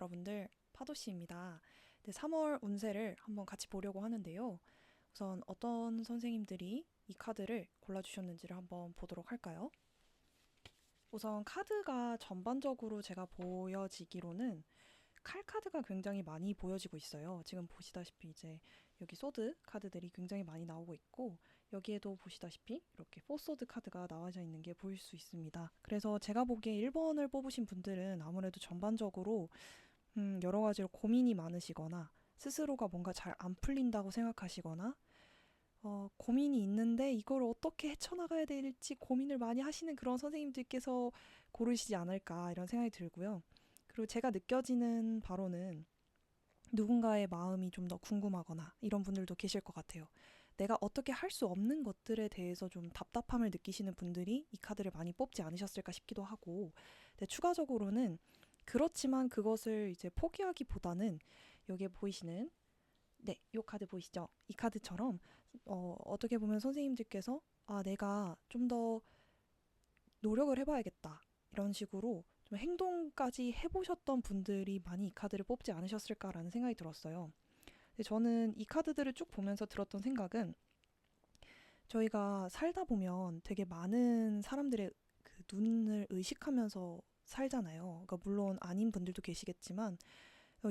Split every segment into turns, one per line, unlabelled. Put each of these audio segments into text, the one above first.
여러분들, 파도씨입니다. 네, 3월 운세를 한번 같이 보려고 하는데요. 우선 어떤 선생님들이 이 카드를 골라주셨는지를 한번 보도록 할까요? 우선 카드가 전반적으로 제가 보여지기로는 칼 카드가 굉장히 많이 보여지고 있어요. 지금 보시다시피 이제 여기 소드 카드들이 굉장히 많이 나오고 있고, 여기에도 보시다시피 이렇게 포소드 카드가 나와져 있는 게 보일 수 있습니다. 그래서 제가 보기에 1번을 뽑으신 분들은 아무래도 전반적으로 여러 가지로 고민이 많으시거나 스스로가 뭔가 잘 안 풀린다고 생각하시거나 고민이 있는데 이걸 어떻게 헤쳐나가야 될지 고민을 많이 하시는 그런 선생님들께서 고르시지 않을까 이런 생각이 들고요. 그리고 제가 느껴지는 바로는 누군가의 마음이 좀 더 궁금하거나 이런 분들도 계실 것 같아요. 내가 어떻게 할 수 없는 것들에 대해서 좀 답답함을 느끼시는 분들이 이 카드를 많이 뽑지 않으셨을까 싶기도 하고, 네, 추가적으로는 그렇지만 그것을 이제 포기하기보다는 여기에 보이시는 네, 이 카드 보이시죠? 이 카드처럼 어떻게 보면 선생님들께서 내가 좀 더 노력을 해봐야겠다 이런 식으로 좀 행동까지 해보셨던 분들이 많이 이 카드를 뽑지 않으셨을까라는 생각이 들었어요. 근데 저는 이 카드들을 쭉 보면서 들었던 생각은 저희가 살다 보면 되게 많은 사람들의 그 눈을 의식하면서 살잖아요. 그러니까 물론 아닌 분들도 계시겠지만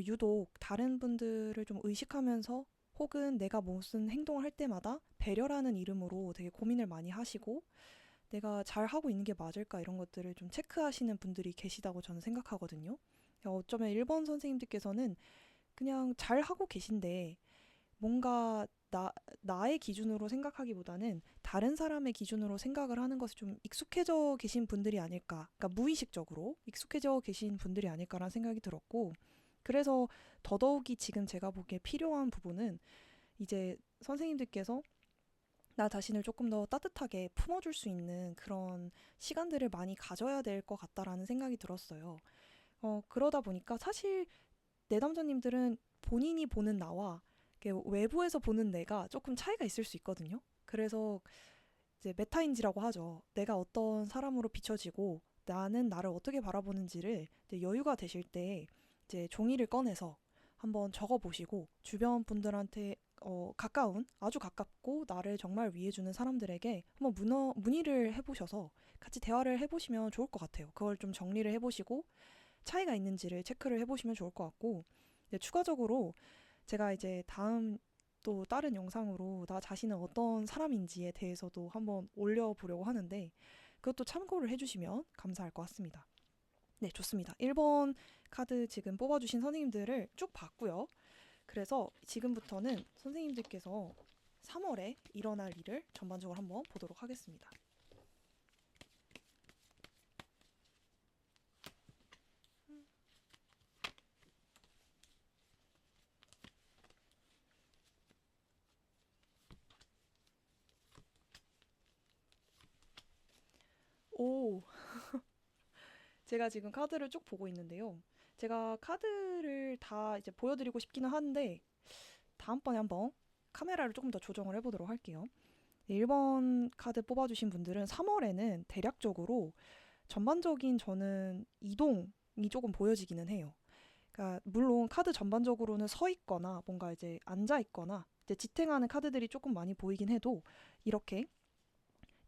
유독 다른 분들을 좀 의식하면서 혹은 내가 무슨 행동을 할 때마다 배려라는 이름으로 되게 고민을 많이 하시고 내가 잘 하고 있는 게 맞을까 이런 것들을 좀 체크하시는 분들이 계시다고 저는 생각하거든요. 어쩌면 1번 선생님들께서는 그냥 잘 하고 계신데 뭔가 나의 기준으로 생각하기보다는 다른 사람의 기준으로 생각을 하는 것에 좀 익숙해져 계신 분들이 아닐까. 그러니까 무의식적으로 익숙해져 계신 분들이 아닐까라는 생각이 들었고, 그래서 더더욱이 지금 제가 보기에 필요한 부분은 이제 선생님들께서 나 자신을 조금 더 따뜻하게 품어줄 수 있는 그런 시간들을 많이 가져야 될 것 같다라는 생각이 들었어요. 그러다 보니까 사실 내담자님들은 본인이 보는 나와 외부에서 보는 내가 조금 차이가 있을 수 있거든요. 그래서 이제 메타인지라고 하죠. 내가 어떤 사람으로 비춰지고 나는 나를 어떻게 바라보는지를 이제 여유가 되실 때 이제 종이를 꺼내서 한번 적어보시고 주변 분들한테 가까운 아주 가깝고 나를 정말 위해주는 사람들에게 한번 문의를 해보셔서 같이 대화를 해보시면 좋을 것 같아요. 그걸 좀 정리를 해보시고 차이가 있는지를 체크를 해보시면 좋을 것 같고, 네, 추가적으로 제가 이제 다음 또 다른 영상으로 나 자신은 어떤 사람인지에 대해서도 한번 올려보려고 하는데 그것도 참고를 해주시면 감사할 것 같습니다. 네, 좋습니다. 1번 카드 지금 뽑아주신 선생님들을 쭉 봤고요. 그래서 지금부터는 선생님들께서 3월에 일어날 일을 전반적으로 한번 보도록 하겠습니다. 오, 제가 지금 카드를 쭉 보고 있는데요. 제가 카드를 다 이제 보여드리고 싶기는 한데 다음번에 한번 카메라를 조금 더 조정을 해보도록 할게요. 1번 카드 뽑아주신 분들은 3월에는 대략적으로 전반적인 저는 이동이 조금 보여지기는 해요. 그러니까 물론 카드 전반적으로는 서 있거나 뭔가 이제 앉아 있거나 이제 지탱하는 카드들이 조금 많이 보이긴 해도 이렇게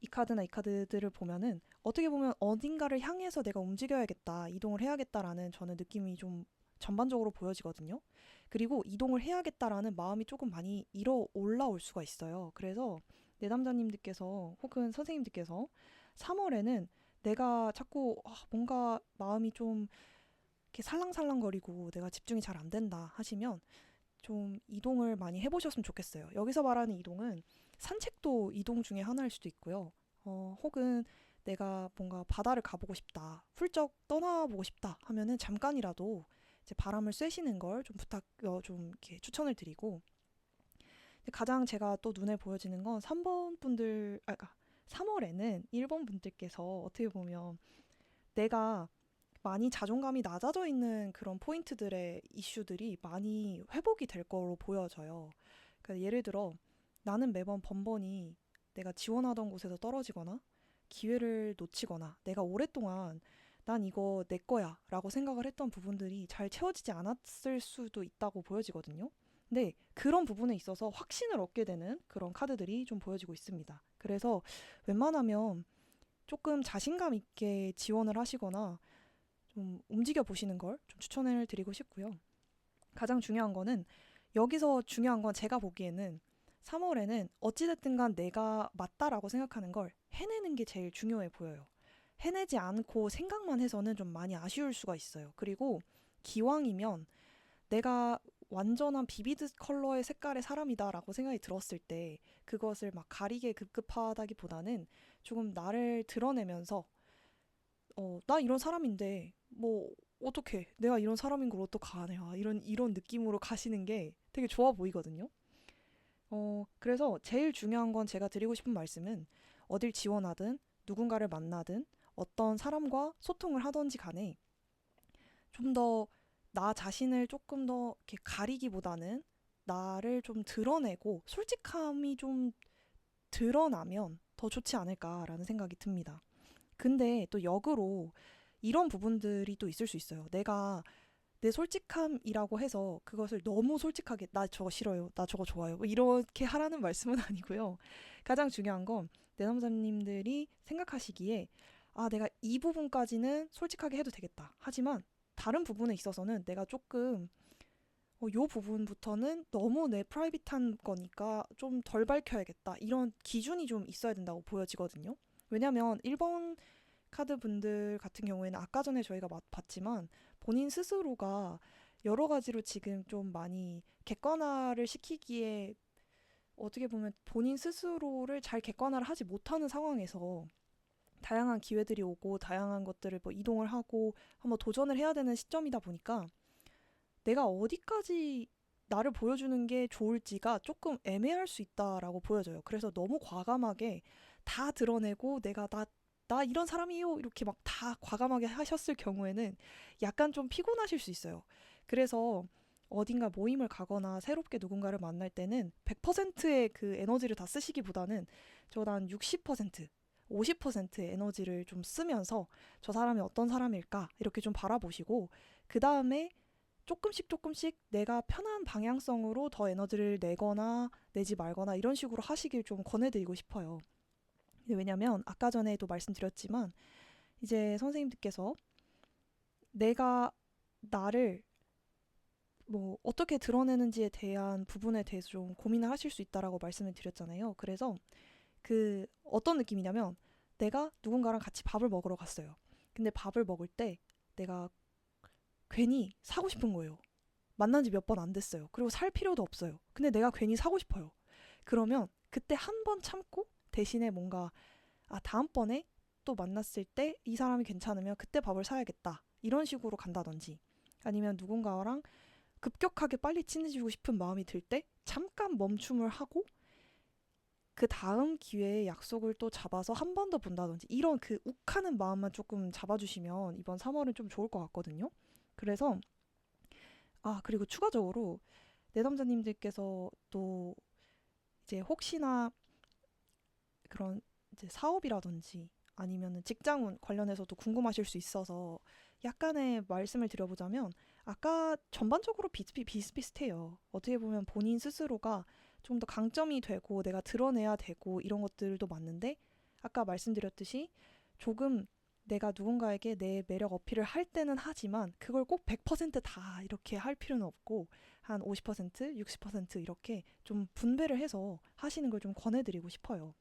이 카드나 이 카드들을 보면은 어떻게 보면 어딘가를 향해서 내가 움직여야겠다, 이동을 해야겠다라는 저는 느낌이 좀 전반적으로 보여지거든요. 그리고 이동을 해야겠다라는 마음이 조금 많이 일어 올라올 수가 있어요. 그래서 내담자님들께서 혹은 선생님들께서 3월에는 내가 자꾸 뭔가 마음이 좀 이렇게 살랑살랑거리고 내가 집중이 잘 안 된다 하시면 좀 이동을 많이 해보셨으면 좋겠어요. 여기서 말하는 이동은 산책도 이동 중에 하나일 수도 있고요. 혹은 내가 뭔가 바다를 가보고 싶다, 훌쩍 떠나보고 싶다 하면은 잠깐이라도 이제 바람을 쐬시는 걸 좀 좀 이렇게 추천을 드리고, 가장 제가 또 눈에 보여지는 건 3번 분들, 3월에는 1번 분들께서 어떻게 보면 내가 많이 자존감이 낮아져 있는 그런 포인트들의 이슈들이 많이 회복이 될 거로 보여져요. 그러니까 예를 들어 나는 매번 번번이 내가 지원하던 곳에서 떨어지거나 기회를 놓치거나 내가 오랫동안 난 이거 내 거야 라고 생각을 했던 부분들이 잘 채워지지 않았을 수도 있다고 보여지거든요. 근데 그런 부분에 있어서 확신을 얻게 되는 그런 카드들이 좀 보여지고 있습니다. 그래서 웬만하면 조금 자신감 있게 지원을 하시거나 좀 움직여 보시는 걸 좀 추천을 드리고 싶고요. 가장 중요한 거는 여기서 중요한 건 제가 보기에는 3월에는 어찌됐든 간 내가 맞다라고 생각하는 걸 해내는 게 제일 중요해 보여요. 해내지 않고 생각만 해서는 좀 많이 아쉬울 수가 있어요. 그리고 기왕이면 내가 완전한 비비드 컬러의 색깔의 사람이다라고 생각이 들었을 때 그것을 막 가리게 급급하다기보다는 조금 나를 드러내면서 나 이런 사람인데 뭐 어떻게 내가 이런 사람인 걸 어떡하냐 이런 느낌으로 가시는 게 되게 좋아 보이거든요. 그래서 제일 중요한 건 제가 드리고 싶은 말씀은 어딜 지원하든 누군가를 만나든 어떤 사람과 소통을 하던지 간에 좀 더 나 자신을 조금 더 이렇게 가리기보다는 나를 좀 드러내고 솔직함이 좀 드러나면 더 좋지 않을까라는 생각이 듭니다. 근데 또 역으로 이런 부분들이 또 있을 수 있어요. 내가 내 솔직함이라고 해서 그것을 너무 솔직하게 나 저거 싫어요. 나 저거 좋아요. 뭐 이렇게 하라는 말씀은 아니고요. 가장 중요한 건 내남자님들이 생각하시기에 내가 이 부분까지는 솔직하게 해도 되겠다. 하지만 다른 부분에 있어서는 내가 조금 요 부분부터는 너무 내 프라이빗한 거니까 좀 덜 밝혀야겠다. 이런 기준이 좀 있어야 된다고 보여지거든요. 왜냐면 1번 카드 분들 같은 경우에는 아까 전에 저희가 봤지만 본인 스스로가 여러 가지로 지금 좀 많이 객관화를 시키기에 어떻게 보면 본인 스스로를 잘 객관화를 하지 못하는 상황에서 다양한 기회들이 오고 다양한 것들을 뭐 이동을 하고 한번 도전을 해야 되는 시점이다 보니까 내가 어디까지 나를 보여주는 게 좋을지가 조금 애매할 수 있다라고 보여져요. 그래서 너무 과감하게 다 드러내고 나 이런 사람이에요. 이렇게 막 다 과감하게 하셨을 경우에는 약간 좀 피곤하실 수 있어요. 그래서 어딘가 모임을 가거나 새롭게 누군가를 만날 때는 100%의 그 에너지를 다 쓰시기보다는 저보다 한 60%, 50%의 에너지를 좀 쓰면서 저 사람이 어떤 사람일까 이렇게 좀 바라보시고 그 다음에 조금씩 조금씩 내가 편한 방향성으로 더 에너지를 내거나 내지 말거나 이런 식으로 하시길 좀 권해드리고 싶어요. 왜냐면 아까 전에도 말씀드렸지만 이제 선생님들께서 내가 나를 뭐 어떻게 드러내는지에 대한 부분에 대해서 좀 고민을 하실 수 있다라고 말씀을 드렸잖아요. 그래서 그 어떤 느낌이냐면 내가 누군가랑 같이 밥을 먹으러 갔어요. 근데 밥을 먹을 때 내가 괜히 사고 싶은 거예요. 만난 지 몇 번 안 됐어요. 그리고 살 필요도 없어요. 근데 내가 괜히 사고 싶어요. 그러면 그때 한 번 참고 대신에 뭔가 다음번에 또 만났을 때 이 사람이 괜찮으면 그때 밥을 사야겠다. 이런 식으로 간다든지 아니면 누군가랑 급격하게 빨리 친해지고 싶은 마음이 들 때 잠깐 멈춤을 하고 그 다음 기회에 약속을 또 잡아서 한 번 더 본다든지 이런 그 욱하는 마음만 조금 잡아주시면 이번 3월은 좀 좋을 것 같거든요. 그래서 그리고 추가적으로 내담자님들께서 또 이제 혹시나 그런 이제 사업이라든지 아니면은 직장 관련해서도 궁금하실 수 있어서 약간의 말씀을 드려보자면 아까 전반적으로 비슷비슷해요. 어떻게 보면 본인 스스로가 좀 더 강점이 되고 내가 드러내야 되고 이런 것들도 맞는데 아까 말씀드렸듯이 조금 내가 누군가에게 내 매력 어필을 할 때는 하지만 그걸 꼭 100%다 이렇게 할 필요는 없고 한 50%, 60% 이렇게 좀 분배를 해서 하시는 걸 좀 권해드리고 싶어요.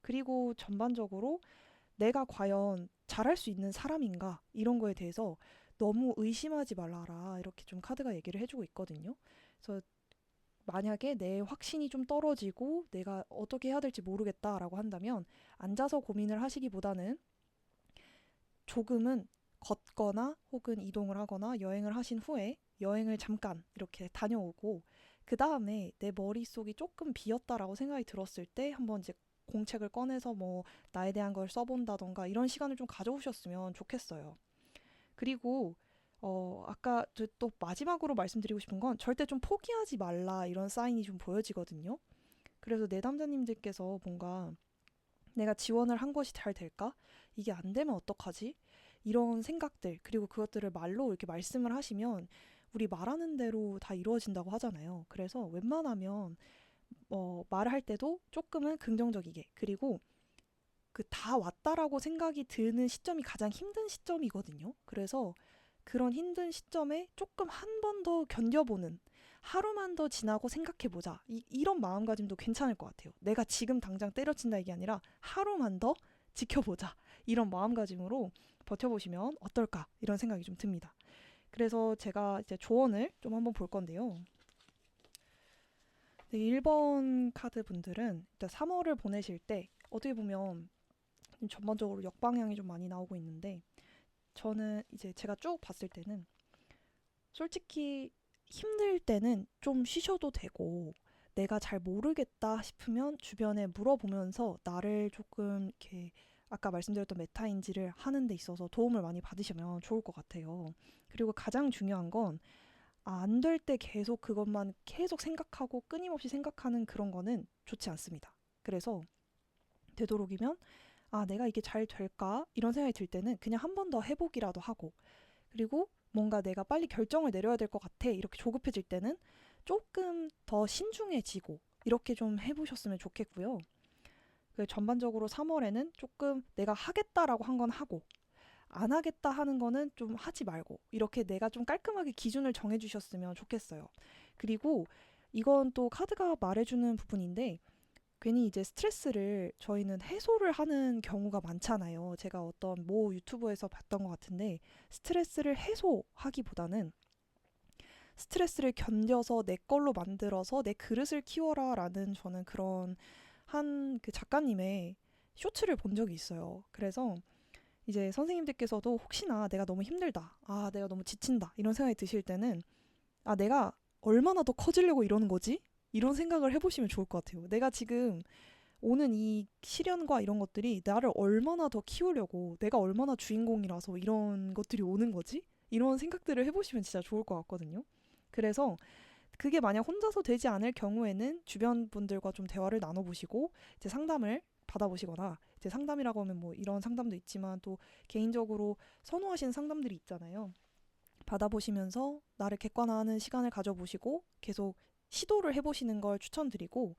그리고 전반적으로 내가 과연 잘할 수 있는 사람인가 이런 거에 대해서 너무 의심하지 말라라 이렇게 좀 카드가 얘기를 해주고 있거든요. 그래서 만약에 내 확신이 좀 떨어지고 내가 어떻게 해야 될지 모르겠다라고 한다면 앉아서 고민을 하시기보다는 조금은 걷거나 혹은 이동을 하거나 여행을 하신 후에 여행을 잠깐 이렇게 다녀오고 그 다음에 내 머릿속이 조금 비었다라고 생각이 들었을 때 한번 이제 공책을 꺼내서 뭐 나에 대한 걸 써본다던가 이런 시간을 좀 가져오셨으면 좋겠어요. 그리고 아까 또 마지막으로 말씀드리고 싶은 건 절대 좀 포기하지 말라 이런 사인이 좀 보여지거든요. 그래서 내담자님들께서 뭔가 내가 지원을 한 것이 잘 될까? 이게 안 되면 어떡하지? 이런 생각들, 그리고 그것들을 말로 이렇게 말씀을 하시면 우리 말하는 대로 다 이루어진다고 하잖아요. 그래서 웬만하면 말할 때도 조금은 긍정적이게, 그리고 그 다 왔다라고 생각이 드는 시점이 가장 힘든 시점이거든요. 그래서 그런 힘든 시점에 조금 한 번 더 견뎌보는, 하루만 더 지나고 생각해보자, 이런 마음가짐도 괜찮을 것 같아요. 내가 지금 당장 때려친다 이게 아니라 하루만 더 지켜보자, 이런 마음가짐으로 버텨보시면 어떨까, 이런 생각이 좀 듭니다. 그래서 제가 이제 조언을 좀 한번 볼 건데요. 네, 1번 카드 분들은 일단 3월을 보내실 때 어떻게 보면 전반적으로 역방향이 좀 많이 나오고 있는데, 저는 이제 제가 쭉 봤을 때는 솔직히 힘들 때는 좀 쉬셔도 되고, 내가 잘 모르겠다 싶으면 주변에 물어보면서 나를 조금 이렇게 아까 말씀드렸던 메타인지를 하는 데 있어서 도움을 많이 받으시면 좋을 것 같아요. 그리고 가장 중요한 건 안 될 때 계속 그것만 계속 생각하고 끊임없이 생각하는 그런 거는 좋지 않습니다. 그래서 되도록이면 내가 이게 잘 될까? 이런 생각이 들 때는 그냥 한 번 더 해보기라도 하고, 그리고 뭔가 내가 빨리 결정을 내려야 될 것 같아, 이렇게 조급해질 때는 조금 더 신중해지고, 이렇게 좀 해보셨으면 좋겠고요. 전반적으로 3월에는 조금 내가 하겠다라고 한 건 하고, 안 하겠다 하는 거는 좀 하지 말고, 이렇게 내가 좀 깔끔하게 기준을 정해주셨으면 좋겠어요. 그리고 이건 또 카드가 말해주는 부분인데, 괜히 이제 스트레스를 저희는 해소를 하는 경우가 많잖아요. 제가 어떤 모 유튜브에서 봤던 것 같은데, 스트레스를 해소하기보다는 스트레스를 견뎌서 내 걸로 만들어서 내 그릇을 키워라 라는, 저는 그런 한 그 작가님의 쇼츠를 본 적이 있어요. 그래서 이제 선생님들께서도 혹시나 내가 너무 힘들다, 내가 너무 지친다, 이런 생각이 드실 때는 내가 얼마나 더 커지려고 이러는 거지? 이런 생각을 해보시면 좋을 것 같아요. 내가 지금 오는 이 시련과 이런 것들이 나를 얼마나 더 키우려고, 내가 얼마나 주인공이라서 이런 것들이 오는 거지? 이런 생각들을 해보시면 진짜 좋을 것 같거든요. 그래서 그게 만약 혼자서 되지 않을 경우에는 주변 분들과 좀 대화를 나눠보시고 이제 상담을 받아보시거나, 이제 상담이라고 하면 뭐 이런 상담도 있지만 또 개인적으로 선호하시는 상담들이 있잖아요. 받아보시면서 나를 객관화하는 시간을 가져보시고 계속 시도를 해보시는 걸 추천드리고,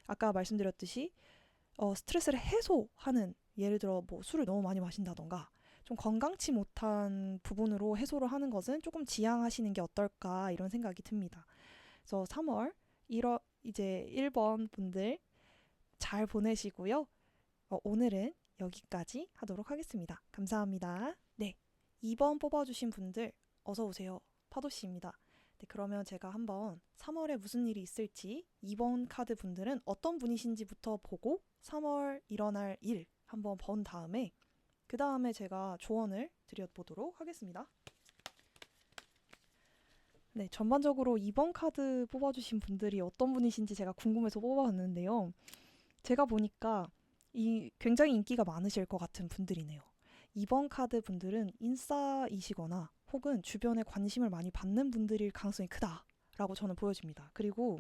아까 말씀드렸듯이 스트레스를 해소하는, 예를 들어 뭐 술을 너무 많이 마신다던가 좀 건강치 못한 부분으로 해소를 하는 것은 조금 지양하시는 게 어떨까, 이런 생각이 듭니다. 그래서 3월 이제 1번 분들 잘 보내시고요. 오늘은 여기까지 하도록 하겠습니다. 감사합니다. 네, 2번 뽑아주신 분들 어서 오세요. 파도씨입니다. 네, 그러면 제가 한번 3월에 무슨 일이 있을지, 2번 카드 분들은 어떤 분이신지부터 보고 3월 일어날 일 한번 본 다음에 그 다음에 제가 조언을 드려보도록 하겠습니다. 네, 전반적으로 2번 카드 뽑아주신 분들이 어떤 분이신지 제가 궁금해서 뽑아봤는데요. 제가 보니까 굉장히 인기가 많으실 것 같은 분들이네요. 2번 카드 분들은 인싸이시거나 혹은 주변에 관심을 많이 받는 분들일 가능성이 크다라고 저는 보여집니다. 그리고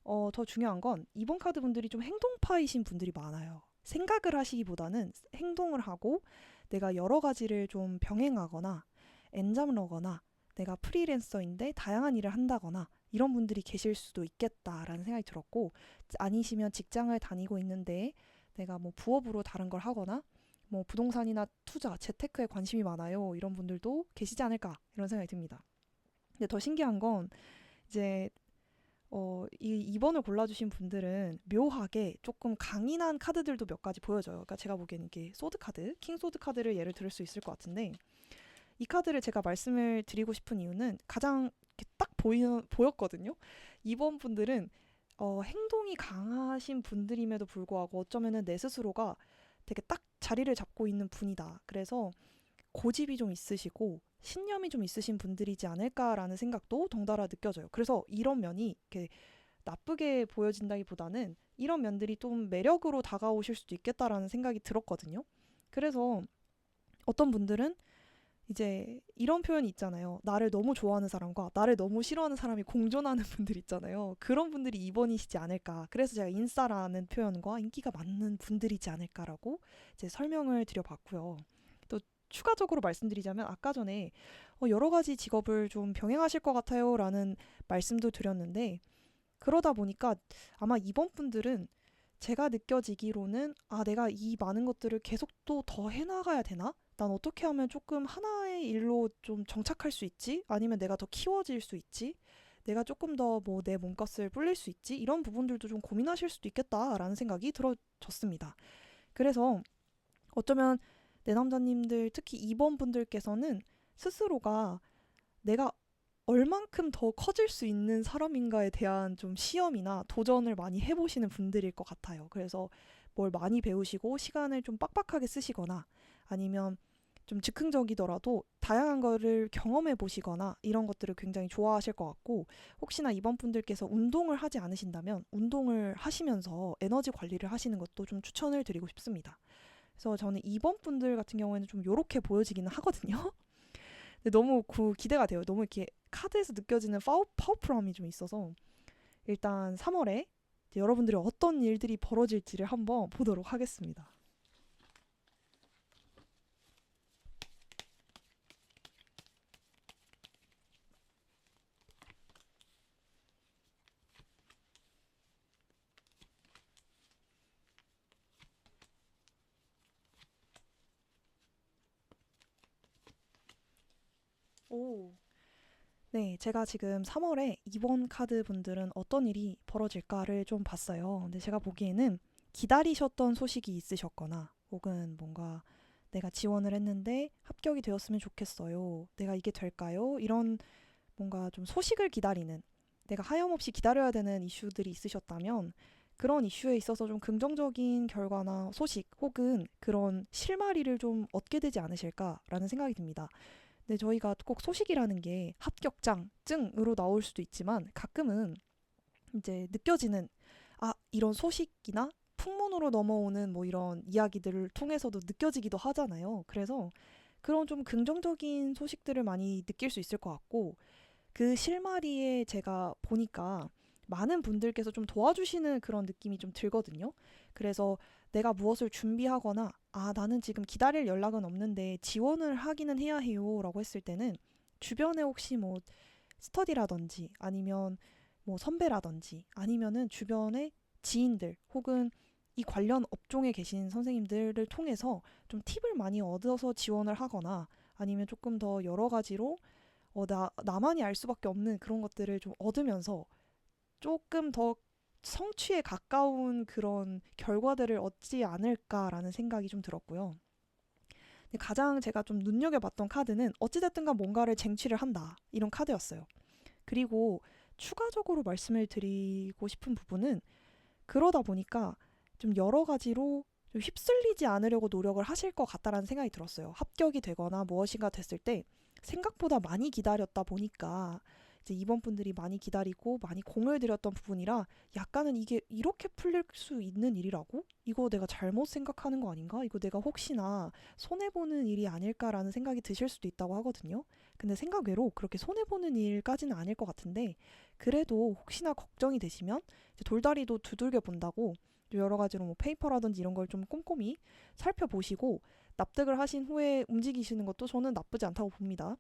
더 중요한 건 2번 카드 분들이 좀 행동파이신 분들이 많아요. 생각을 하시기보다는 행동을 하고, 내가 여러 가지를 좀 병행하거나 엔잡러거나 내가 프리랜서인데 다양한 일을 한다거나 이런 분들이 계실 수도 있겠다라는 생각이 들었고, 아니시면 직장을 다니고 있는데 내가 뭐 부업으로 다른 걸 하거나 뭐 부동산이나 투자, 재테크에 관심이 많아요, 이런 분들도 계시지 않을까, 이런 생각이 듭니다. 근데 더 신기한 건 이제 이 2번을 골라주신 분들은 묘하게 조금 강인한 카드들도 몇 가지 보여져요. 그러니까 제가 보기에는 이게 소드 카드, 킹 소드 카드를 예를 들을 수 있을 것 같은데, 이 카드를 제가 말씀을 드리고 싶은 이유는 가장 이렇게 딱 보였거든요. 2번 분들은 행동이 강하신 분들임에도 불구하고 어쩌면은 내 스스로가 되게 딱 자리를 잡고 있는 분이다. 그래서 고집이 좀 있으시고 신념이 좀 있으신 분들이지 않을까라는 생각도 덩달아 느껴져요. 그래서 이런 면이 이렇게 나쁘게 보여진다기보다는 이런 면들이 좀 매력으로 다가오실 수도 있겠다라는 생각이 들었거든요. 그래서 어떤 분들은 이제 이런 표현이 있잖아요. 나를 너무 좋아하는 사람과 나를 너무 싫어하는 사람이 공존하는 분들 있잖아요. 그런 분들이 2번이시지 않을까. 그래서 제가 인싸라는 표현과 인기가 많은 분들이지 않을까라고 이제 설명을 드려봤고요. 또 추가적으로 말씀드리자면 아까 전에 여러 가지 직업을 좀 병행하실 것 같아요 라는 말씀도 드렸는데 그러다 보니까 아마 이번 분들은 제가 느껴지기로는 내가 이 많은 것들을 계속 또 더 해나가야 되나? 난 어떻게 하면 조금 하나의 일로 좀 정착할 수 있지? 아니면 내가 더 키워질 수 있지? 내가 조금 더 뭐 내 몸값을 불릴 수 있지? 이런 부분들도 좀 고민하실 수도 있겠다라는 생각이 들어졌습니다. 그래서 어쩌면 내남자님들 특히 2번 분들께서는 스스로가 내가 얼만큼 더 커질 수 있는 사람인가에 대한 좀 시험이나 도전을 많이 해보시는 분들일 것 같아요. 그래서 뭘 많이 배우시고 시간을 좀 빡빡하게 쓰시거나 아니면 좀 즉흥적이더라도 다양한 거를 경험해 보시거나 이런 것들을 굉장히 좋아하실 것 같고 혹시나 이번 분들께서 운동을 하지 않으신다면 운동을 하시면서 에너지 관리를 하시는 것도 좀 추천을 드리고 싶습니다. 그래서 저는 이번 분들 같은 경우에는 좀 요렇게 보여지기는 하거든요. 근데 너무 기대가 돼요. 너무 이렇게 카드에서 느껴지는 파워풀함이 좀 있어서 일단 3월에 여러분들이 어떤 일들이 벌어질지를 한번 보도록 하겠습니다. 오. 네, 제가 지금 3월에 이번 카드 분들은 어떤 일이 벌어질까를 좀 봤어요. 근데 제가 보기에는 기다리셨던 소식이 있으셨거나 혹은 뭔가 내가 지원을 했는데 합격이 되었으면 좋겠어요. 내가 이게 될까요? 이런 뭔가 좀 소식을 기다리는 내가 하염없이 기다려야 되는 이슈들이 있으셨다면 그런 이슈에 있어서 좀 긍정적인 결과나 소식 혹은 그런 실마리를 좀 얻게 되지 않으실까라는 생각이 듭니다. 근데 저희가 꼭 소식이라는 게 합격장, 증으로 나올 수도 있지만 가끔은 이제 느껴지는 이런 소식이나 풍문으로 넘어오는 뭐 이런 이야기들을 통해서도 느껴지기도 하잖아요. 그래서 그런 좀 긍정적인 소식들을 많이 느낄 수 있을 것 같고 그 실마리에 제가 보니까 많은 분들께서 좀 도와주시는 그런 느낌이 좀 들거든요. 그래서 내가 무엇을 준비하거나 나는 지금 기다릴 연락은 없는데 지원을 하기는 해야 해요 라고 했을 때는 주변에 혹시 뭐 스터디라든지 아니면 뭐 선배라든지 아니면은 주변의 지인들 혹은 이 관련 업종에 계신 선생님들을 통해서 좀 팁을 많이 얻어서 지원을 하거나 아니면 조금 더 여러 가지로 나만이 알 수밖에 없는 그런 것들을 좀 얻으면서 조금 더 성취에 가까운 그런 결과들을 얻지 않을까라는 생각이 좀 들었고요. 근데 가장 제가 좀 눈여겨봤던 카드는 어찌됐든가 뭔가를 쟁취를 한다 이런 카드였어요. 그리고 추가적으로 말씀을 드리고 싶은 부분은 그러다 보니까 좀 여러 가지로 좀 휩쓸리지 않으려고 노력을 하실 것 같다라는 생각이 들었어요. 합격이 되거나 무엇인가 됐을 때 생각보다 많이 기다렸다 보니까 이제 이번 분들이 많이 기다리고 많이 공을 들였던 부분이라 약간은 이게 이렇게 풀릴 수 있는 일이라고? 이거 내가 잘못 생각하는 거 아닌가? 이거 내가 혹시나 손해보는 일이 아닐까라는 생각이 드실 수도 있다고 하거든요. 근데 생각외로 그렇게 손해보는 일까지는 아닐 것 같은데 그래도 혹시나 걱정이 되시면 이제 돌다리도 두들겨 본다고 여러 가지로 뭐 페이퍼라든지 이런 걸 좀 꼼꼼히 살펴보시고 납득을 하신 후에 움직이시는 것도 저는 나쁘지 않다고 봅니다.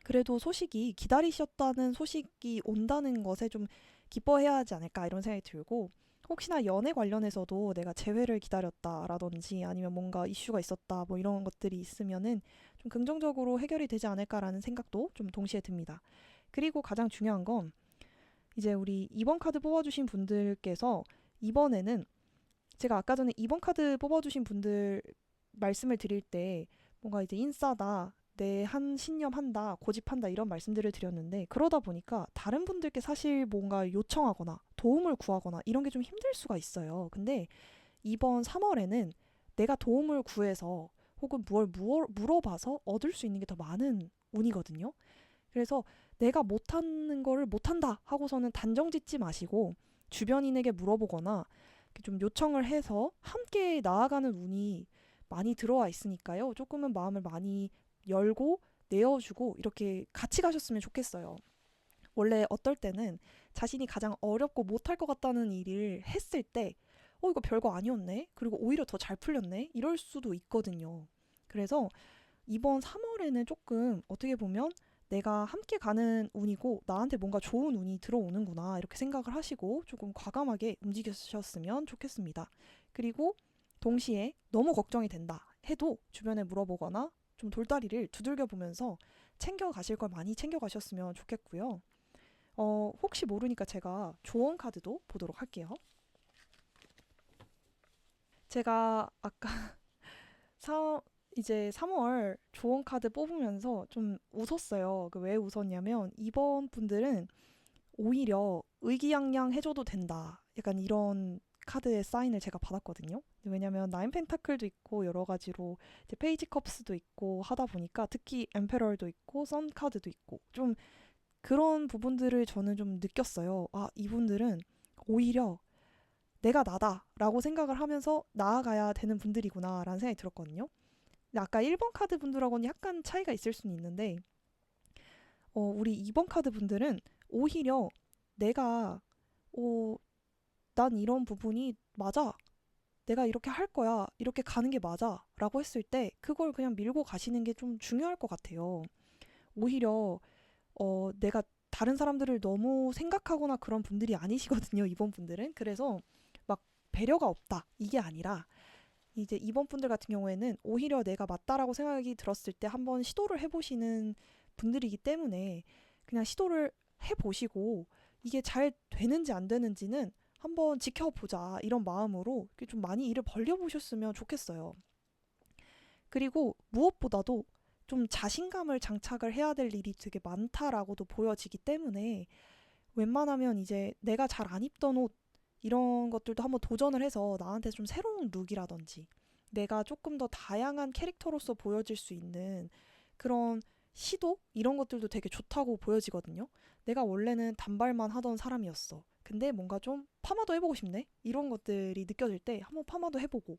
그래도 소식이 기다리셨다는 소식이 온다는 것에 좀 기뻐해야 하지 않을까 이런 생각이 들고 혹시나 연애 관련해서도 내가 재회를 기다렸다라든지 아니면 뭔가 이슈가 있었다 뭐 이런 것들이 있으면은 좀 긍정적으로 해결이 되지 않을까라는 생각도 좀 동시에 듭니다. 그리고 가장 중요한 건 이제 우리 2번 카드 뽑아주신 분들께서 이번에는 제가 아까 전에 2번 카드 뽑아주신 분들 말씀을 드릴 때 뭔가 이제 인싸다, 내 한 신념한다, 고집한다 이런 말씀들을 드렸는데 그러다 보니까 다른 분들께 사실 뭔가 요청하거나 도움을 구하거나 이런 게 좀 힘들 수가 있어요. 근데 이번 3월에는 내가 도움을 구해서 혹은 뭘 물어봐서 얻을 수 있는 게 더 많은 운이거든요. 그래서 내가 못하는 거를 못한다 하고서는 단정 짓지 마시고 주변인에게 물어보거나 좀 요청을 해서 함께 나아가는 운이 많이 들어와 있으니까요. 조금은 마음을 많이 열고 내어주고 이렇게 같이 가셨으면 좋겠어요. 원래 어떨 때는 자신이 가장 어렵고 못할 것 같다는 일을 했을 때 이거 별거 아니었네. 그리고 오히려 더 잘 풀렸네. 이럴 수도 있거든요. 그래서 이번 3월에는 조금 어떻게 보면 내가 함께 가는 운이고 나한테 뭔가 좋은 운이 들어오는구나 이렇게 생각을 하시고 조금 과감하게 움직이셨으면 좋겠습니다. 그리고 동시에 너무 걱정이 된다 해도 주변에 물어보거나 좀 돌다리를 두들겨 보면서 챙겨 가실 걸 많이 챙겨 가셨으면 좋겠고요. 혹시 모르니까 제가 조언 카드도 보도록 할게요. 제가 아까 사, 이제 3월 조언 카드 뽑으면서 좀 웃었어요. 왜 웃었냐면 이번 분들은 오히려 의기양양 해줘도 된다. 약간 이런 카드의 사인을 제가 받았거든요. 왜냐면 나인 펜타클도 있고 여러 가지로 이제 페이지 컵스도 있고 하다 보니까 특히 엠페럴도 있고 선 카드도 있고 좀 그런 부분들을 저는 좀 느꼈어요. 아, 이분들은 오히려 내가 나다라고 생각을 하면서 나아가야 되는 분들이구나라는 생각이 들었거든요. 근데 아까 1번 카드 분들하고는 약간 차이가 있을 수는 있는데 우리 2번 카드 분들은 오히려 내가 어, 난 이런 부분이 맞아. 내가 이렇게 할 거야. 이렇게 가는 게 맞아. 라고 했을 때 그걸 그냥 밀고 가시는 게 좀 중요할 것 같아요. 오히려 내가 다른 사람들을 너무 생각하거나 그런 분들이 아니시거든요. 이번 분들은. 그래서 막 배려가 없다. 이게 아니라 이제 이번 분들 같은 경우에는 오히려 내가 맞다라고 생각이 들었을 때 한번 시도를 해보시는 분들이기 때문에 그냥 시도를 해보시고 이게 잘 되는지 안 되는지는 한번 지켜보자 이런 마음으로 이렇게 좀 많이 일을 벌려보셨으면 좋겠어요. 그리고 무엇보다도 좀 자신감을 장착을 해야 될 일이 되게 많다라고도 보여지기 때문에 웬만하면 이제 내가 잘 안 입던 옷 이런 것들도 한번 도전을 해서 나한테 좀 새로운 룩이라든지 내가 조금 더 다양한 캐릭터로서 보여질 수 있는 그런 시도 이런 것들도 되게 좋다고 보여지거든요. 내가 원래는 단발만 하던 사람이었어. 근데 뭔가 좀 파마도 해보고 싶네? 이런 것들이 느껴질 때 한번 파마도 해보고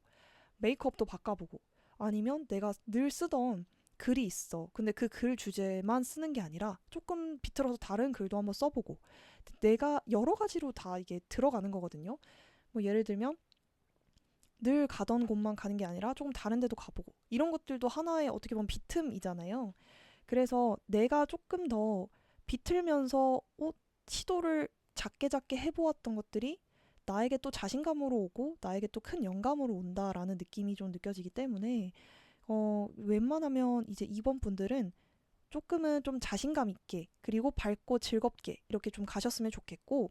메이크업도 바꿔보고 아니면 내가 늘 쓰던 글이 있어. 근데 그 글 주제만 쓰는 게 아니라 조금 비틀어서 다른 글도 한번 써보고 내가 여러 가지로 다 이게 들어가는 거거든요. 뭐 예를 들면 늘 가던 곳만 가는 게 아니라 조금 다른 데도 가보고 이런 것들도 하나의 어떻게 보면 비틈이잖아요. 그래서 내가 조금 더 비틀면서 시도를 작게 작게 해보았던 것들이 나에게 또 자신감으로 오고 나에게 또 큰 영감으로 온다라는 느낌이 좀 느껴지기 때문에 웬만하면 이제 이번 분들은 조금은 좀 자신감 있게 그리고 밝고 즐겁게 이렇게 좀 가셨으면 좋겠고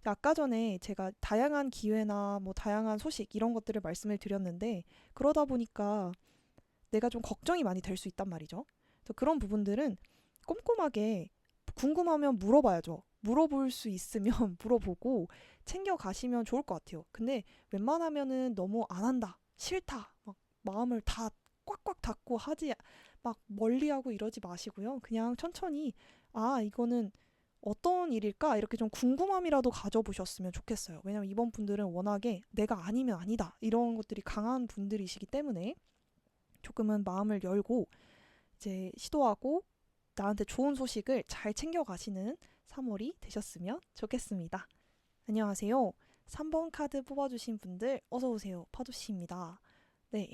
아까 전에 제가 다양한 기회나 뭐 다양한 소식 이런 것들을 말씀을 드렸는데 그러다 보니까 내가 좀 걱정이 많이 될 수 있단 말이죠. 그래서 그런 부분들은 꼼꼼하게 궁금하면 물어봐야죠. 물어볼 수 있으면 물어보고 챙겨 가시면 좋을 것 같아요. 근데 웬만하면은 너무 안 한다, 싫다, 막 마음을 다 꽉꽉 닫고 하지 막 멀리하고 이러지 마시고요. 그냥 천천히 이거는 어떤 일일까? 이렇게 좀 궁금함이라도 가져보셨으면 좋겠어요. 왜냐면 이번 분들은 워낙에 내가 아니면 아니다 이런 것들이 강한 분들이시기 때문에 조금은 마음을 열고 이제 시도하고 나한테 좋은 소식을 잘 챙겨가시는 3월이 되셨으면 좋겠습니다. 안녕하세요. 3번 카드 뽑아주신 분들 어서오세요. 파도씨입니다. 네.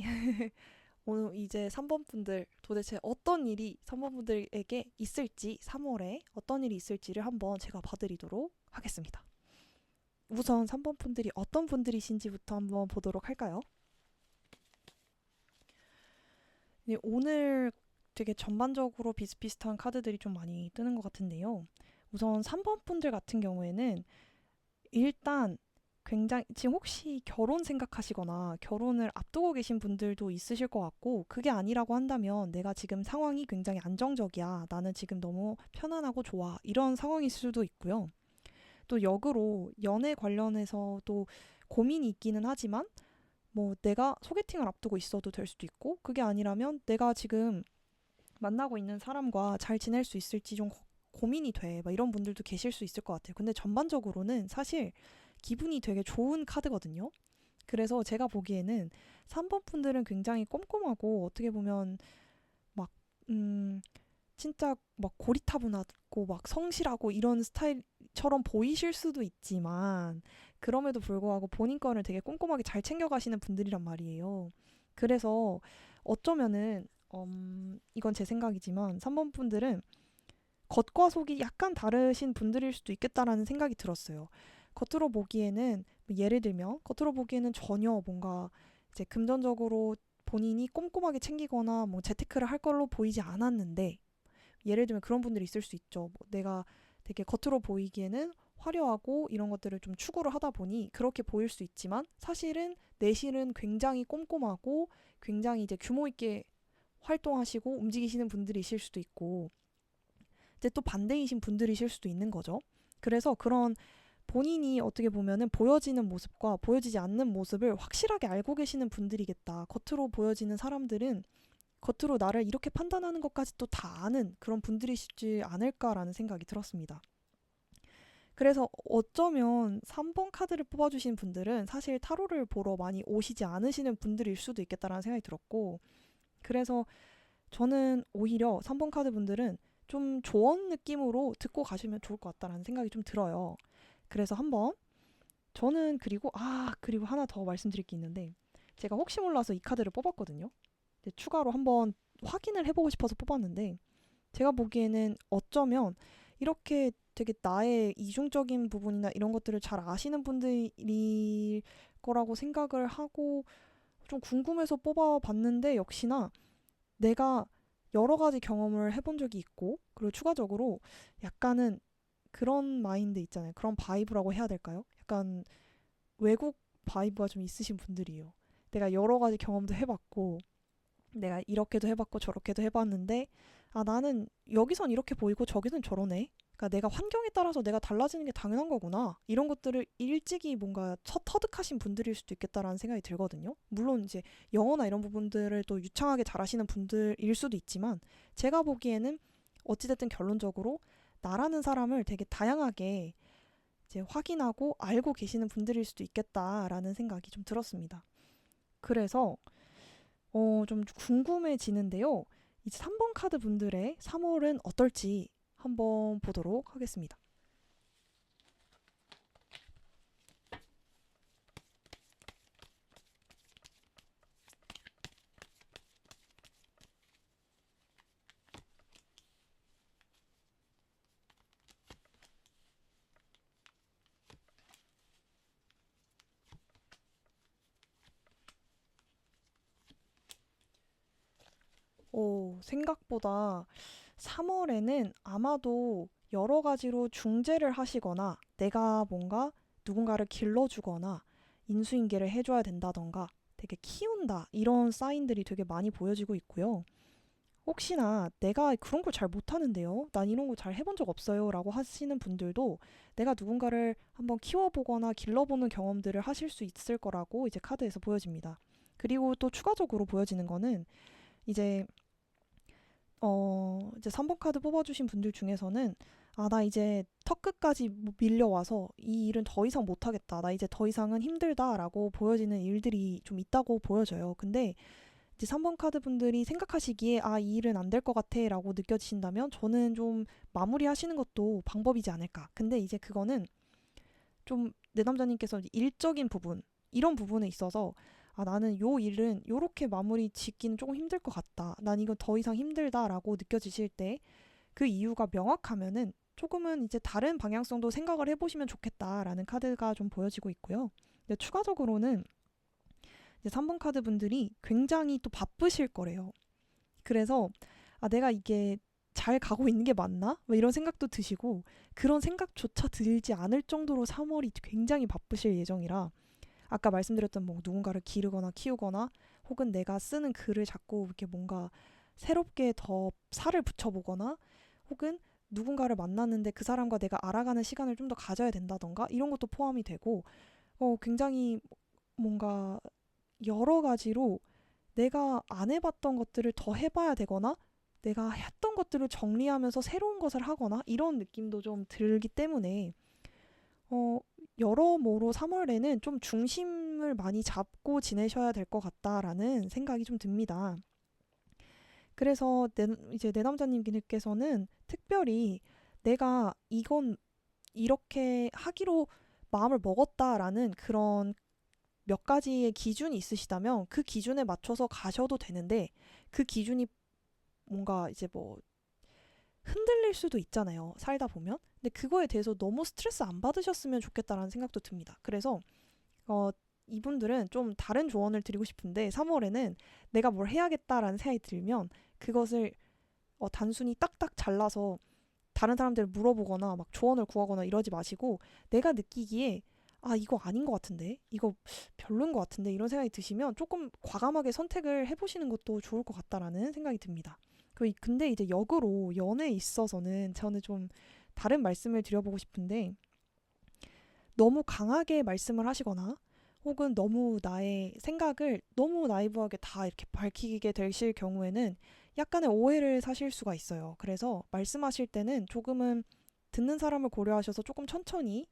오늘 이제 3번 분들 도대체 어떤 일이 3번 분들에게 있을지 3월에 어떤 일이 있을지를 한번 제가 봐드리도록 하겠습니다. 우선 3번 분들이 어떤 분들이신지부터 한번 보도록 할까요? 네, 오늘 되게 전반적으로 비슷비슷한 카드들이 좀 많이 뜨는 것 같은데요. 우선 3번 분들 같은 경우에는 일단 굉장히 지금 혹시 결혼 생각하시거나 결혼을 앞두고 계신 분들도 있으실 것 같고 그게 아니라고 한다면 내가 지금 상황이 굉장히 안정적이야. 나는 지금 너무 편안하고 좋아. 이런 상황일 수도 있고요. 또 역으로 연애 관련해서 또 고민이 있기는 하지만 뭐 내가 소개팅을 앞두고 있어도 될 수도 있고 그게 아니라면 내가 지금 만나고 있는 사람과 잘 지낼 수 있을지 좀 고민이 돼. 막 이런 분들도 계실 수 있을 것 같아요. 근데 전반적으로는 사실 기분이 되게 좋은 카드거든요. 그래서 제가 보기에는 3번 분들은 굉장히 꼼꼼하고 어떻게 보면 막, 진짜 막 고리타분하고 막 성실하고 이런 스타일처럼 보이실 수도 있지만 그럼에도 불구하고 본인 거를 되게 꼼꼼하게 잘 챙겨가시는 분들이란 말이에요. 그래서 어쩌면은 이건 제 생각이지만 3번 분들은 겉과 속이 약간 다르신 분들일 수도 있겠다라는 생각이 들었어요. 겉으로 보기에는 뭐 예를 들면 겉으로 보기에는 전혀 뭔가 이제 금전적으로 본인이 꼼꼼하게 챙기거나 뭐 재테크를 할 걸로 보이지 않았는데 예를 들면 그런 분들이 있을 수 있죠. 뭐 내가 되게 겉으로 보이기에는 화려하고 이런 것들을 좀 추구를 하다 보니 그렇게 보일 수 있지만 사실은 내실은 굉장히 꼼꼼하고 굉장히 이제 규모 있게 활동하시고 움직이시는 분들이실 수도 있고 이제 또 반대이신 분들이실 수도 있는 거죠. 그래서 그런 본인이 어떻게 보면은 보여지는 모습과 보여지지 않는 모습을 확실하게 알고 계시는 분들이겠다. 겉으로 보여지는 사람들은 겉으로 나를 이렇게 판단하는 것까지 또 다 아는 그런 분들이시지 않을까라는 생각이 들었습니다. 그래서 어쩌면 3번 카드를 뽑아주신 분들은 사실 타로를 보러 많이 오시지 않으시는 분들일 수도 있겠다라는 생각이 들었고, 그래서 저는 오히려 3번 카드 분들은 좀 조언 느낌으로 듣고 가시면 좋을 것 같다라는 생각이 좀 들어요. 그래서 한번 저는 그리고 하나 더 말씀드릴 게 있는데 제가 혹시 몰라서 이 카드를 뽑았거든요. 이제 추가로 한번 확인을 해보고 싶어서 뽑았는데 제가 보기에는 어쩌면 이렇게 되게 나의 이중적인 부분이나 이런 것들을 잘 아시는 분들일 거라고 생각을 하고 좀 궁금해서 뽑아봤는데 역시나 내가 여러 가지 경험을 해본 적이 있고 그리고 추가적으로 약간은 그런 마인드 있잖아요. 그런 바이브라고 해야 될까요? 약간 외국 바이브가 좀 있으신 분들이에요. 내가 여러 가지 경험도 해봤고 내가 이렇게도 해봤고 저렇게도 해봤는데 아 나는 여기선 이렇게 보이고 저기선 저러네. 그러니까 내가 환경에 따라서 내가 달라지는 게 당연한 거구나. 이런 것들을 일찍이 뭔가 첫 터득하신 분들일 수도 있겠다라는 생각이 들거든요. 물론 이제 영어나 이런 부분들을 또 유창하게 잘하시는 분들일 수도 있지만 제가 보기에는 어찌됐든 결론적으로 나라는 사람을 되게 다양하게 이제 확인하고 알고 계시는 분들일 수도 있겠다라는 생각이 좀 들었습니다. 그래서 좀 궁금해지는데요. 이제 3번 카드 분들의 3월은 어떨지 한번 보도록 하겠습니다. 생각보다 3월에는 아마도 여러 가지로 중재를 하시거나 내가 뭔가 누군가를 길러주거나 인수인계를 해줘야 된다던가 되게 키운다 이런 사인들이 되게 많이 보여지고 있고요. 혹시나 내가 그런 걸 잘 못하는데요. 난 이런 거 잘 해본 적 없어요. 라고 하시는 분들도 내가 누군가를 한번 키워보거나 길러보는 경험들을 하실 수 있을 거라고 이제 카드에서 보여집니다. 그리고 또 추가적으로 보여지는 거는 이제 이제 3번 카드 뽑아주신 분들 중에서는 아, 나 이제 턱 끝까지 밀려와서 이 일은 더 이상 못하겠다. 나 이제 더 이상은 힘들다라고 보여지는 일들이 좀 있다고 보여져요. 근데 이제 3번 카드 분들이 생각하시기에 아, 이 일은 안 될 것 같아 라고 느껴지신다면 저는 좀 마무리하시는 것도 방법이지 않을까. 근데 이제 그거는 좀 내남자님께서 일적인 부분, 이런 부분에 있어서 아, 나는 요 일은 요렇게 마무리 짓기는 조금 힘들 것 같다. 난 이거 더 이상 힘들다라고 느껴지실 때 그 이유가 명확하면은 조금은 이제 다른 방향성도 생각을 해보시면 좋겠다라는 카드가 좀 보여지고 있고요. 근데 추가적으로는 이제 3번 카드 분들이 굉장히 또 바쁘실 거래요. 그래서 아, 내가 이게 잘 가고 있는 게 맞나? 뭐 이런 생각도 드시고 그런 생각조차 들지 않을 정도로 3월이 굉장히 바쁘실 예정이라 아까 말씀드렸던 뭐 누군가를 기르거나 키우거나 혹은 내가 쓰는 글을 자꾸 이렇게 뭔가 새롭게 더 살을 붙여보거나 혹은 누군가를 만났는데 그 사람과 내가 알아가는 시간을 좀 더 가져야 된다던가 이런 것도 포함이 되고 굉장히 뭔가 여러 가지로 내가 안 해봤던 것들을 더 해봐야 되거나 내가 했던 것들을 정리하면서 새로운 것을 하거나 이런 느낌도 좀 들기 때문에 어, 여러모로 3월에는 좀 중심을 많이 잡고 지내셔야 될 것 같다라는 생각이 좀 듭니다. 그래서 이제 내남자님께서는 특별히 내가 이건 이렇게 하기로 마음을 먹었다라는 그런 몇 가지의 기준이 있으시다면 그 기준에 맞춰서 가셔도 되는데 그 기준이 뭔가 이제 뭐 흔들릴 수도 있잖아요. 살다 보면. 근데 그거에 대해서 너무 스트레스 안 받으셨으면 좋겠다라는 생각도 듭니다. 그래서 어, 이분들은 좀 다른 조언을 드리고 싶은데 3월에는 내가 뭘 해야겠다라는 생각이 들면 그것을 단순히 딱딱 잘라서 다른 사람들 물어보거나 막 조언을 구하거나 이러지 마시고 내가 느끼기에 아, 이거 아닌 것 같은데? 이거 별로인 것 같은데? 이런 생각이 드시면 조금 과감하게 선택을 해보시는 것도 좋을 것 같다라는 생각이 듭니다. 근데 이제 역으로 연애에 있어서는 저는 좀 다른 말씀을 드려보고 싶은데 너무 강하게 말씀을 하시거나 혹은 너무 나의 생각을 너무 나이브하게 다 이렇게 밝히게 되실 경우에는 약간의 오해를 사실 수가 있어요. 그래서 말씀하실 때는 조금은 듣는 사람을 고려하셔서 조금 천천히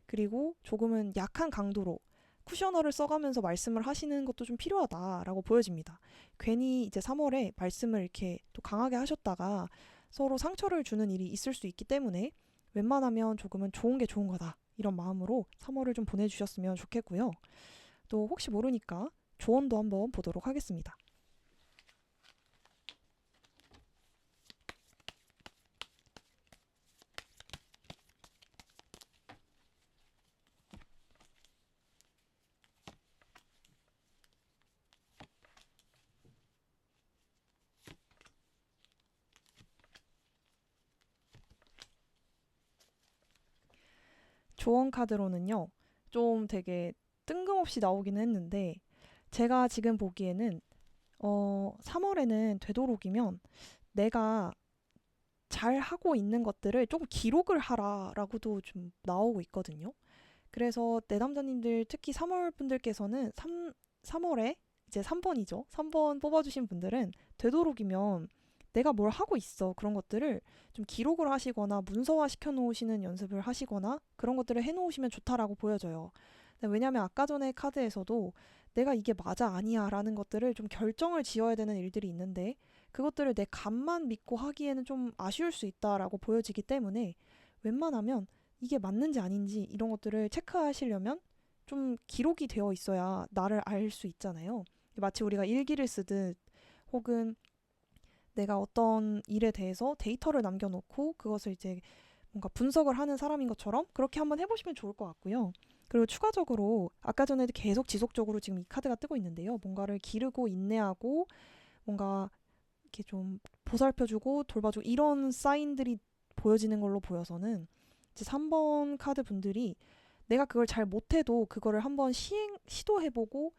그리고 조금은 약한 강도로 쿠셔너를 써가면서 말씀을 하시는 것도 좀 필요하다라고 보여집니다. 괜히 이제 3월에 말씀을 이렇게 또 강하게 하셨다가 서로 상처를 주는 일이 있을 수 있기 때문에 웬만하면 조금은 좋은 게 좋은 거다. 이런 마음으로 3월을 좀 보내주셨으면 좋겠고요. 또 혹시 모르니까 조언도 한번 보도록 하겠습니다. 조언 카드로는요, 좀 되게 뜬금없이 나오기는 했는데, 제가 지금 보기에는, 3월에는 되도록이면 내가 잘 하고 있는 것들을 좀 기록을 하라라고도 좀 나오고 있거든요. 그래서 내담자님들 특히 3월 분들께서는 3월에 이제 3번이죠. 3번 뽑아주신 분들은 되도록이면 내가 뭘 하고 있어. 그런 것들을 좀 기록을 하시거나 문서화 시켜 놓으시는 연습을 하시거나 그런 것들을 해 놓으시면 좋다라고 보여져요. 왜냐하면 아까 전에 카드에서도 내가 이게 맞아 아니야 라는 것들을 좀 결정을 지어야 되는 일들이 있는데 그것들을 내 감만 믿고 하기에는 좀 아쉬울 수 있다라고 보여지기 때문에 웬만하면 이게 맞는지 아닌지 이런 것들을 체크하시려면 좀 기록이 되어 있어야 나를 알 수 있잖아요. 마치 우리가 일기를 쓰듯 혹은 내가 어떤 일에 대해서 데이터를 남겨놓고 그것을 이제 뭔가 분석을 하는 사람인 것처럼 그렇게 한번 해보시면 좋을 것 같고요. 그리고 추가적으로 아까 전에도 계속 지속적으로 지금 이 카드가 뜨고 있는데요. 뭔가를 기르고 인내하고 뭔가 이렇게 좀 보살펴주고 돌봐주고 이런 사인들이 보여지는 걸로 보여서는 이제 3번 카드 분들이 내가 그걸 잘 못해도 그거를 한번 시도해보고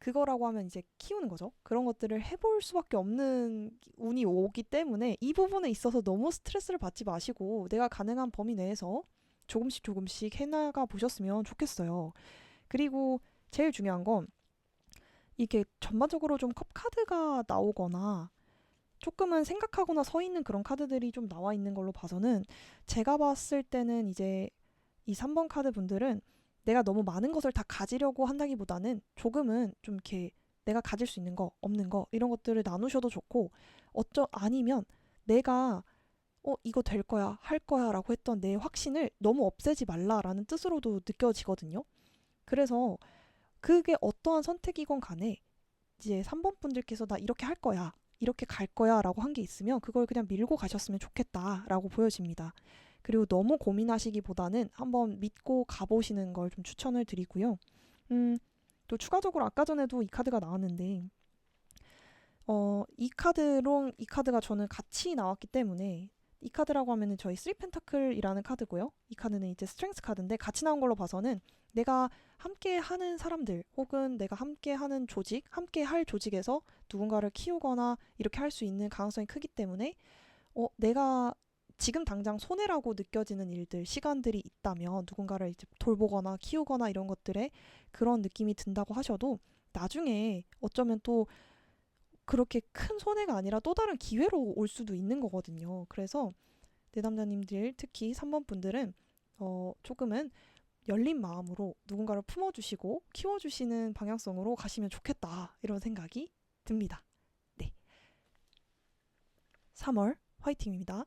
그거라고 하면 이제 키우는 거죠. 그런 것들을 해볼 수밖에 없는 운이 오기 때문에 이 부분에 있어서 너무 스트레스를 받지 마시고 내가 가능한 범위 내에서 조금씩 조금씩 해나가 보셨으면 좋겠어요. 그리고 제일 중요한 건 이게 전반적으로 좀 컵 카드가 나오거나 조금은 생각하거나 서 있는 그런 카드들이 좀 나와 있는 걸로 봐서는 제가 봤을 때는 이제 이 3번 카드 분들은 내가 너무 많은 것을 다 가지려고 한다기보다는 조금은 좀 이렇게 내가 가질 수 있는 거, 없는 거 이런 것들을 나누셔도 좋고 아니면 내가 이거 될 거야, 할 거야라고 했던 내 확신을 너무 없애지 말라라는 뜻으로도 느껴지거든요. 그래서 그게 어떠한 선택이건 간에 이제 3번 분들께서 나 이렇게 할 거야, 이렇게 갈 거야 라고 한 게 있으면 그걸 그냥 밀고 가셨으면 좋겠다라고 보여집니다. 그리고 너무 고민하시기보다는 한번 믿고 가보시는 걸 좀 추천을 드리고요. 또 추가적으로 아까 전에도 이 카드가 나왔는데, 이 카드가 저는 같이 나왔기 때문에 이 카드라고 하면은 저희 3펜타클이라는 카드고요. 이 카드는 이제 스트렝스 카드인데 같이 나온 걸로 봐서는 내가 함께 하는 사람들 혹은 내가 함께 하는 조직, 함께 할 조직에서 누군가를 키우거나 이렇게 할 수 있는 가능성이 크기 때문에 내가 지금 당장 손해라고 느껴지는 일들, 시간들이 있다면 누군가를 이제 돌보거나 키우거나 이런 것들에 그런 느낌이 든다고 하셔도 나중에 어쩌면 또 그렇게 큰 손해가 아니라 또 다른 기회로 올 수도 있는 거거든요. 그래서 내담자님들 특히 3번 분들은 조금은 열린 마음으로 누군가를 품어주시고 키워주시는 방향성으로 가시면 좋겠다 이런 생각이 듭니다. 네, 3월 화이팅입니다.